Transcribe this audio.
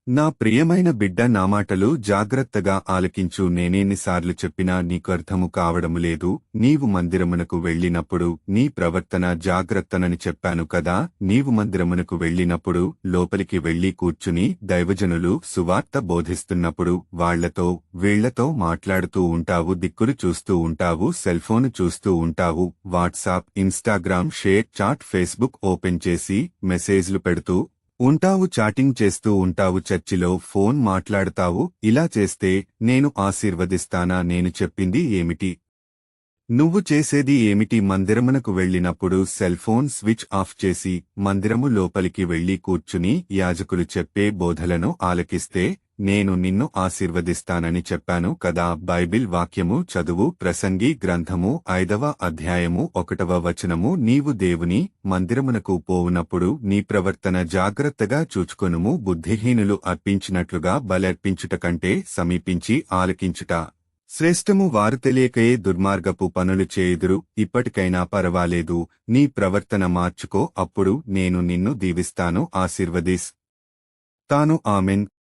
నా ప్రియమైన బిడ్డ, నా మాటలు జాగ్రత్తగా ఆలకించు. నేనెన్నిసార్లు చెప్పినా నీకు అర్థము కావడము లేదు. నీవు మందిరమునకు వెళ్ళినప్పుడు నీ ప్రవర్తన జాగ్రత్తనని చెప్పాను కదా. నీవు మందిరమునకు వెళ్ళినప్పుడు లోపలికి వెళ్లి కూర్చుని దైవజనులు సువార్త బోధిస్తున్నప్పుడు వాళ్లతో వీళ్లతో మాట్లాడుతూ ఉంటావు, దిక్కులు చూస్తూ ఉంటావు, సెల్ఫోను చూస్తూ ఉంటావు, WhatsApp, Instagram, share chat, Facebook open చేసి మెసేజ్లు పెడుతూ ఉంటావు, చాటింగ్ చేస్తూ ఉంటావు, చర్చిలో ఫోన్ మాట్లాడతావు. ఇలా చేస్తే నేను ఆశీర్వదిస్తానా? నేను చెప్పింది ఏమిటి? నువ్వు చేసేది ఏమిటి? మందిరమునకు వెళ్ళినప్పుడు సెల్ ఫోన్ స్విచ్ ఆఫ్ చేసి మందిరము లోపలికి వెళ్లి కూర్చుని యాజకులు చెప్పే బోధలను ఆలకిస్తే నేను నిన్ను ఆశీర్వదిస్తానని చెప్పాను కదా. బైబిల్ వాక్యము చదువు. ప్రసంగి గ్రంథము 5వ అధ్యాయము 1వ వచనము. నీవు దేవుని మందిరమునకు పోవునప్పుడు నీ ప్రవర్తన జాగ్రత్తగా చూచుకొనుము. బుద్ధిహీనులు అర్పించినట్లుగా బలర్పించుట కంటే సమీపించి ఆలకించుట శ్రేష్టము. వారు తెలియకయే దుర్మార్గపు పనులు చేయుదురు. ఇప్పటికైనా పరవాలేదు, నీ ప్రవర్తన మార్చుకో, అప్పుడు నేను నిన్ను దీవిస్తాను, ఆశీర్వదిస్తాను. ఆమెన్.